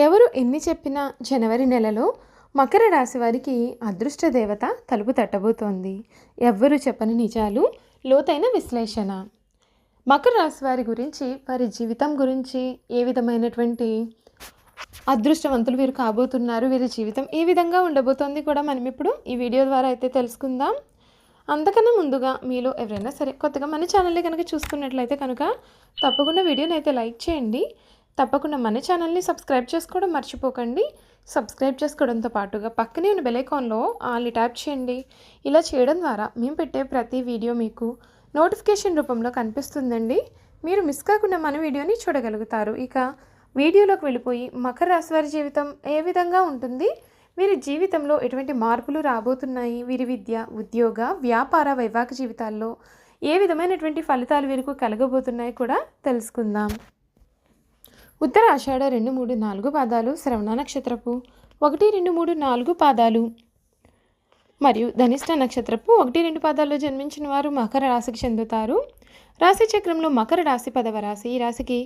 ఎవరు ఎన్ని చెప్పినా జనవరి నెలలో మకర రాశి వారికి అదృష్ట దేవత తలుపు తట్టబోతోంది. ఎవ్వరూ చెప్పని నిజాలు, లోతైన విశ్లేషణ. మకర రాశి వారి గురించి, వారి జీవితం గురించి, ఏ విధమైనటువంటి అదృష్టవంతులు వీరు కాబోతున్నారు, వీరి జీవితం ఏ విధంగా ఉండబోతోంది కూడా మనం ఇప్పుడు ఈ వీడియో ద్వారా అయితే తెలుసుకుందాం. అంతకన్నా ముందుగా మీలో ఎవరైనా సరే కొత్తగా మన ఛానల్ని కనుక చూసుకున్నట్లయితే కనుక తప్పకుండా వీడియోని అయితే లైక్ చేయండి. తప్పకుండా మన ఛానల్ని సబ్స్క్రైబ్ చేసుకోవడం మర్చిపోకండి. సబ్స్క్రైబ్ చేసుకోవడంతో పాటుగా పక్కనే ఉన్న బెల్ ఐకాన్లో ఆల్ని ట్యాప్ చేయండి. ఇలా చేయడం ద్వారా మేము పెట్టే ప్రతి వీడియో మీకు నోటిఫికేషన్ రూపంలో కనిపిస్తుందండి. మీరు మిస్ కాకుండా మన వీడియోని చూడగలుగుతారు. ఇక వీడియోలోకి వెళ్ళిపోయి మకర రాశి వారి జీవితం ఏ విధంగా ఉంటుంది, వీరి జీవితంలో ఎటువంటి మార్పులు రాబోతున్నాయి, వీరి విద్య, ఉద్యోగ, వ్యాపార, వైవాహిక జీవితాల్లో ఏ విధమైనటువంటి ఫలితాలు వీరికి కలగబోతున్నాయి కూడా తెలుసుకుందాం. ఉత్తర ఆషాఢ 2, 3, 4 పాదాలు, శ్రవణ నక్షత్రపు 1, 2, 3, 4 పాదాలు మరియు ధనిష్ట నక్షత్రపు 1, 2 పాదాల్లో జన్మించిన వారు మకర రాశికి చెందుతారు. రాశి చక్రంలో మకర రాశి 10వ రాశి. ఈ రాశికి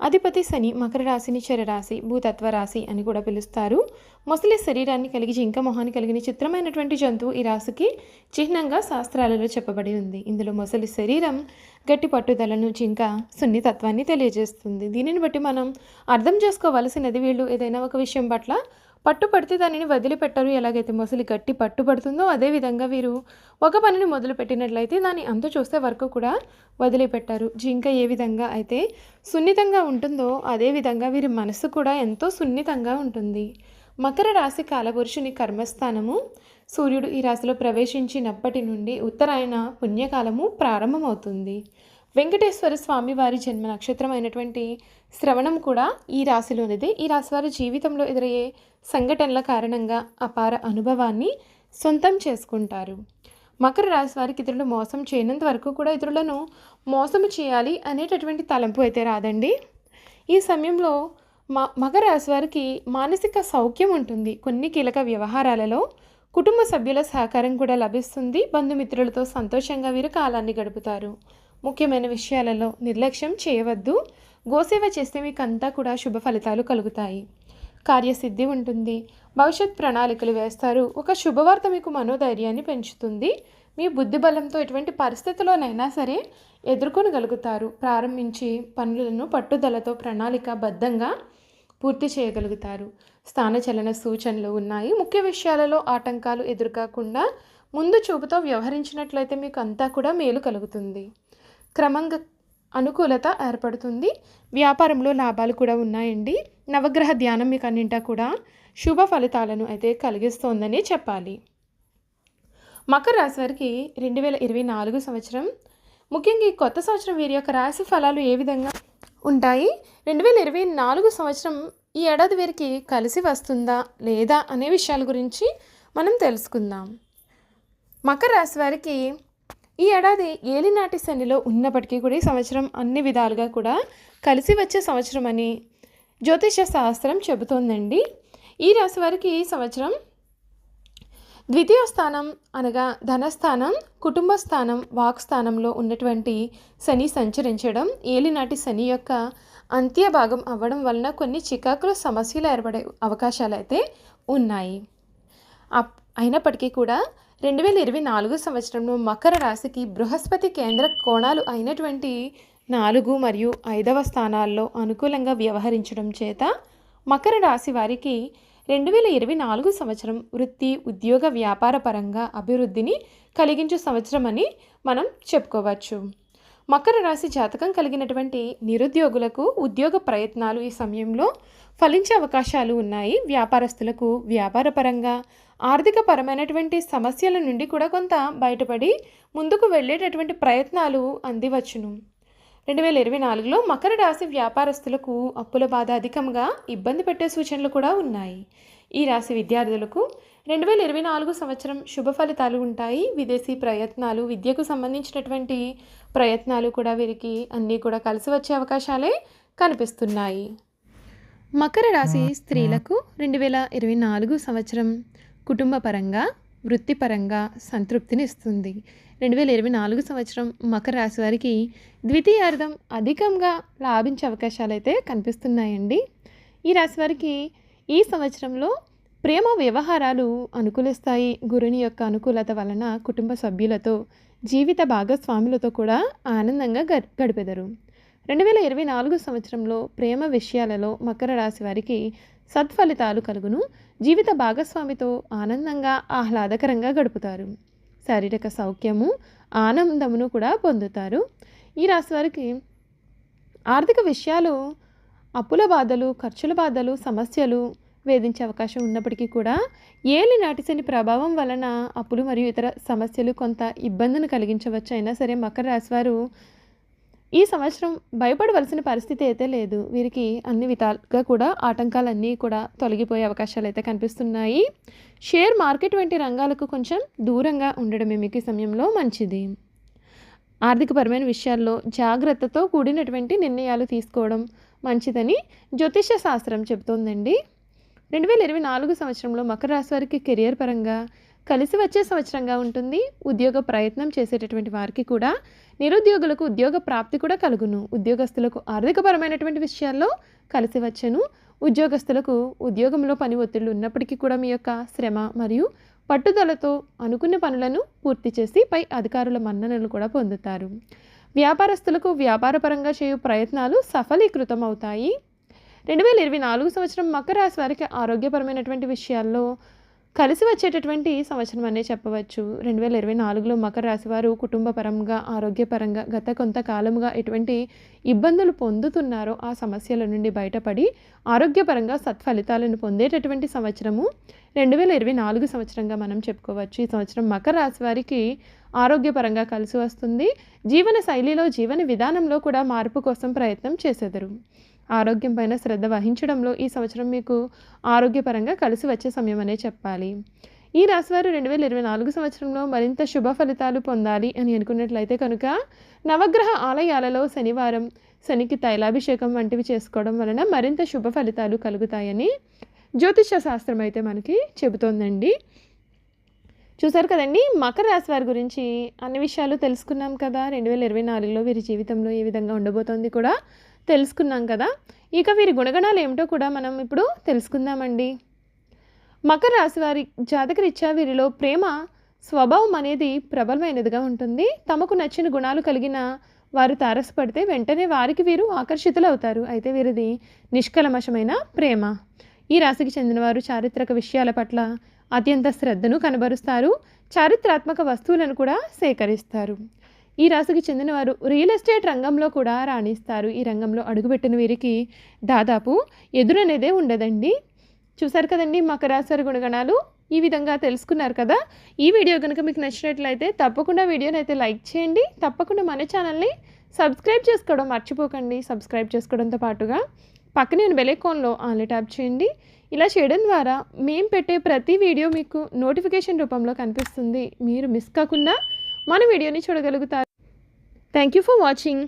అధిపతి శని. మకర రాశిని చరరాశి, భూతత్వ రాశి అని కూడా పిలుస్తారు. మొసలి శరీరాన్ని కలిగి జింక మొహాన్ని కలిగిన చిత్రమైనటువంటి జంతువు ఈ రాశికి చిహ్నంగా శాస్త్రాలలో చెప్పబడి ఉంది. ఇందులో మొసలి శరీరం గట్టి పట్టుదలను, జింక సున్నితత్వాన్ని తెలియజేస్తుంది. దీనిని బట్టి మనం అర్థం చేసుకోవలసినది, వీళ్ళు ఏదైనా ఒక విషయం పట్ల పట్టుపడితే దానిని వదిలిపెట్టరు. ఎలాగైతే మొసలి గట్టి పట్టుబడుతుందో అదేవిధంగా వీరు ఒక పనిని మొదలుపెట్టినట్లయితే దాన్ని అంత చూస్తే వరకు కూడా వదిలిపెట్టారు. జింక ఏ విధంగా అయితే సున్నితంగా ఉంటుందో అదేవిధంగా వీరి మనసు కూడా ఎంతో సున్నితంగా ఉంటుంది. మకర రాశి కాలపురుషుని కర్మస్థానము. సూర్యుడు ఈ రాశిలో ప్రవేశించినప్పటి నుండి ఉత్తరాయణ పుణ్యకాలము ప్రారంభమవుతుంది. వెంకటేశ్వర స్వామి వారి జన్మ నక్షత్రం అయినటువంటి శ్రవణం కూడా ఈ రాశిలోనిదే. ఈ రాశి వారి జీవితంలో ఎదురయ్యే సంఘటనల కారణంగా అపార అనుభవాన్ని సొంతం చేసుకుంటారు. మకర రాశి వారికి ఇతరులు మోసం చేయనంత వరకు కూడా ఇతరులను మోసం చేయాలి అనేటటువంటి తలంపు అయితే రాదండి. ఈ సమయంలో మకర రాశి వారికి మానసిక సౌఖ్యం ఉంటుంది. కొన్ని కీలక వ్యవహారాలలో కుటుంబ సభ్యుల సహకారం కూడా లభిస్తుంది. బంధుమిత్రులతో సంతోషంగా వీరు కాలాన్ని గడుపుతారు. ముఖ్యమైన విషయాలలో నిర్లక్ష్యం చేయవద్దు. గోసేవ చేస్తే మీకు అంతా కూడా శుభ ఫలితాలు కలుగుతాయి. కార్యసిద్ధి ఉంటుంది. భవిష్యత్ ప్రణాళికలు వేస్తారు. ఒక శుభవార్త మీకు మనోధైర్యాన్ని పెంచుతుంది. మీ బుద్ధి బలంతో ఎటువంటి పరిస్థితుల్లోనైనా సరే ఎదుర్కొనగలుగుతారు. ప్రారంభించి పనులను పట్టుదలతో ప్రణాళికాబద్ధంగా పూర్తి చేయగలుగుతారు. స్థానచలన సూచనలు ఉన్నాయి. ముఖ్య విషయాలలో ఆటంకాలు ఎదురుకాకుండా ముందు చూపుతో వ్యవహరించినట్లయితే మీకు అంతా కూడా మేలు కలుగుతుంది. క్రమంగా అనుకూలత ఏర్పడుతుంది. వ్యాపారంలో లాభాలు కూడా ఉన్నాయండి. నవగ్రహ ధ్యానం మీకు అన్నింటా కూడా శుభ ఫలితాలను అయితే కలిగిస్తోందని చెప్పాలి. మకర రాశి వారికి 2024 సంవత్సరం, ముఖ్యంగా ఈ కొత్త సంవత్సరం వీరి యొక్క రాశి ఫలాలు ఏ విధంగా ఉంటాయి, 2024 సంవత్సరం ఈ ఏడాది వీరికి కలిసి వస్తుందా లేదా అనే విషయాల గురించి మనం తెలుసుకుందాం. మకర రాశి వారికి ఈ ఏడాది ఏలినాటి శనిలో ఉన్నప్పటికీ కూడా ఈ సంవత్సరం అన్ని విధాలుగా కూడా కలిసి వచ్చే సంవత్సరం అని జ్యోతిష శాస్త్రం చెబుతోందండి. ఈ రాశి వారికి ఈ సంవత్సరం ద్వితీయ స్థానం అనగా ధనస్థానం, కుటుంబ స్థానం, వాక్ స్థానంలో ఉన్నటువంటి శని సంచరించడం, ఏలినాటి శని యొక్క అంత్య భాగం అవ్వడం వలన కొన్ని చికాకులు, సమస్యలు ఏర్పడే అవకాశాలు అయితే ఉన్నాయి. అయినప్పటికీ కూడా 2024 సంవత్సరంలో మకర రాశికి బృహస్పతి కేంద్ర కోణాలు అయినటువంటి 4 మరియు 5వ స్థానాల్లో అనుకూలంగా వ్యవహరించడం చేత మకర రాశి వారికి 2024 సంవత్సరం వృత్తి, ఉద్యోగ, వ్యాపార పరంగా అభివృద్ధిని కలిగించే సంవత్సరం అని మనం చెప్పుకోవచ్చు. మకర రాశి జాతకం కలిగినటువంటి నిరుద్యోగులకు ఉద్యోగ ప్రయత్నాలు ఈ సమయంలో ఫలించే అవకాశాలు ఉన్నాయి. వ్యాపారస్తులకు వ్యాపారపరంగా ఆర్థిక పరమైనటువంటి సమస్యల నుండి కూడా కొంత బయటపడి ముందుకు వెళ్ళేటటువంటి ప్రయత్నాలు అందివచ్చును. 2024లో మకర రాశి వ్యాపారస్తులకు అప్పుల బాధ అధికంగా ఇబ్బంది పెట్టే సూచనలు కూడా ఉన్నాయి. ఈ రాశి విద్యార్థులకు 2024 సంవత్సరం శుభ ఫలితాలు ఉంటాయి. విదేశీ ప్రయత్నాలు, విద్యకు సంబంధించినటువంటి ప్రయత్నాలు కూడా వీరికి అన్నీ కూడా కలిసి వచ్చే అవకాశాలే కనిపిస్తున్నాయి. మకర రాశి స్త్రీలకు 2024 సంవత్సరం కుటుంబ పరంగా, వృత్తిపరంగా సంతృప్తిని ఇస్తుంది. 2024 సంవత్సరం మకర రాశి వారికి ద్వితీయార్థం అధికంగా లాభించే అవకాశాలు అయితే కనిపిస్తున్నాయండి. ఈ రాశి వారికి ఈ సంవత్సరంలో ప్రేమ వ్యవహారాలు అనుకూలిస్తాయి. గురుని యొక్క అనుకూలత వలన కుటుంబ సభ్యులతో, జీవిత భాగస్వాములతో కూడా ఆనందంగా గడిపెదరు. 2024 సంవత్సరంలో ప్రేమ విషయాలలో మకర రాశి వారికి సత్ఫలితాలు కలుగును. జీవిత భాగస్వామితో ఆనందంగా, ఆహ్లాదకరంగా గడుపుతారు. శారీరక సౌఖ్యము, ఆనందమును కూడా పొందుతారు. ఈ రాశి వారికి ఆర్థిక విషయాలు, అప్పుల బాధలు, ఖర్చుల బాధలు, సమస్యలు వేధించే అవకాశం ఉన్నప్పటికీ కూడా ఏలినాటి శని ప్రభావం వలన అప్పులు మరియు ఇతర సమస్యలు కొంత ఇబ్బందిని కలిగించవచ్చు. అయినా సరే మకర రాశి వారు ఈ సంవత్సరం భయపడవలసిన పరిస్థితి అయితే లేదు. వీరికి అన్ని విధాలుగా కూడా ఆటంకాలన్నీ కూడా తొలగిపోయే అవకాశాలు అయితే కనిపిస్తున్నాయి. షేర్ మార్కెట్ వంటి రంగాలకు కొంచెం దూరంగా ఉండడమే మీకు ఈ సమయంలో మంచిది. ఆర్థికపరమైన విషయాల్లో జాగ్రత్తతో కూడినటువంటి నిర్ణయాలు తీసుకోవడం మంచిదని జ్యోతిష శాస్త్రం చెబుతోందండి. 2024 సంవత్సరంలో మకర రాశి వారికి కెరియర్ పరంగా కలిసి వచ్చే సంవత్సరంగా ఉంటుంది. ఉద్యోగ ప్రయత్నం చేసేటటువంటి వారికి కూడా, నిరుద్యోగులకు ఉద్యోగ ప్రాప్తి కూడా కలుగును. ఉద్యోగస్తులకు ఆర్థికపరమైనటువంటి విషయాల్లో కలిసి వచ్చను. ఉద్యోగస్తులకు ఉద్యోగంలో పని ఒత్తిళ్లు ఉన్నప్పటికీ కూడా మీ యొక్క శ్రమ మరియు పట్టుదలతో అనుకున్న పనులను పూర్తి చేసి పై అధికారుల మన్ననలు కూడా పొందుతారు. వ్యాపారస్తులకు వ్యాపారపరంగా చేయు ప్రయత్నాలు సఫలీకృతం అవుతాయి. 2024 సంవత్సరం మకర రాశి వారికి ఆరోగ్యపరమైనటువంటి విషయాల్లో కలిసి వచ్చేటటువంటి సంవత్సరం అనే చెప్పవచ్చు. 2024లో మకర రాశి వారు కుటుంబపరంగా, ఆరోగ్యపరంగా గత కొంతకాలముగా ఎటువంటి ఇబ్బందులు పొందుతున్నారో ఆ సమస్యల నుండి బయటపడి ఆరోగ్యపరంగా సత్ఫలితాలను పొందేటటువంటి సంవత్సరము 2024 సంవత్సరంగా మనం చెప్పుకోవచ్చు. ఈ సంవత్సరం మకర రాశి వారికి ఆరోగ్యపరంగా కలిసి వస్తుంది. జీవన శైలిలో, జీవన విధానంలో కూడా మార్పు కోసం ప్రయత్నం చేసేదరు. ఆరోగ్యం పైన శ్రద్ధ వహించడంలో ఈ సంవత్సరం మీకు ఆరోగ్యపరంగా కలిసి వచ్చే సమయం అనే చెప్పాలి. ఈ రాశివారు 2024 సంవత్సరంలో మరింత శుభ ఫలితాలు పొందాలి అని అనుకున్నట్లయితే కనుక నవగ్రహ ఆలయాలలో శనివారం శనికి తైలాభిషేకం వంటివి చేసుకోవడం వలన మరింత శుభ ఫలితాలు కలుగుతాయని జ్యోతిష శాస్త్రం అయితే మనకి చెబుతోందండి. చూసారు కదండి, మకర రాశి వారి గురించి అన్ని విషయాలు తెలుసుకున్నాం కదా. 2024లో వీరి జీవితంలో ఏ విధంగా ఉండబోతోంది కూడా తెలుసుకున్నాం కదా. ఇక వీరి గుణగణాలు ఏమిటో కూడా మనం ఇప్పుడు తెలుసుకుందామండి. మకర రాశి వారి జాతకరీత్యా వీరిలో ప్రేమ స్వభావం అనేది ప్రబలమైనదిగా ఉంటుంది. తమకు నచ్చిన గుణాలు కలిగిన వారు తారసపడితే వెంటనే వారికి వీరు ఆకర్షితులవుతారు. అయితే వీరిది నిష్కల్మషమైన ప్రేమ. ఈ రాశికి చెందినవారు చారిత్రక విషయాల పట్ల అత్యంత శ్రద్ధను కనబరుస్తారు. చారిత్రాత్మక వస్తువులను కూడా సేకరిస్తారు. ఈ రాశికి చెందినవారు రియల్ ఎస్టేట్ రంగంలో కూడా రాణిస్తారు. ఈ రంగంలో అడుగుపెట్టిన వీరికి దాదాపు ఎదురనేదే ఉండదండి. చూసారు కదండి మకర రాశి వారి గుణగణాలు. ఈ విధంగా తెలుసుకున్నారు కదా. ఈ వీడియో కనుక మీకు నచ్చినట్లయితే తప్పకుండా వీడియోని అయితే లైక్ చేయండి. తప్పకుండా మన ఛానల్ని సబ్స్క్రైబ్ చేసుకోవడం మర్చిపోకండి. సబ్స్క్రైబ్ చేసుకోవడంతో పాటుగా పక్కనే బెల్ ఐకాన్లో ఆన్లో ట్యాప్ చేయండి. ఇలా చేయడం ద్వారా మేము పెట్టే ప్రతి వీడియో మీకు నోటిఫికేషన్ రూపంలో కనిపిస్తుంది. మీరు మిస్ కాకుండా మన వీడియోని చూడగలుగుతారు. Thank you for watching.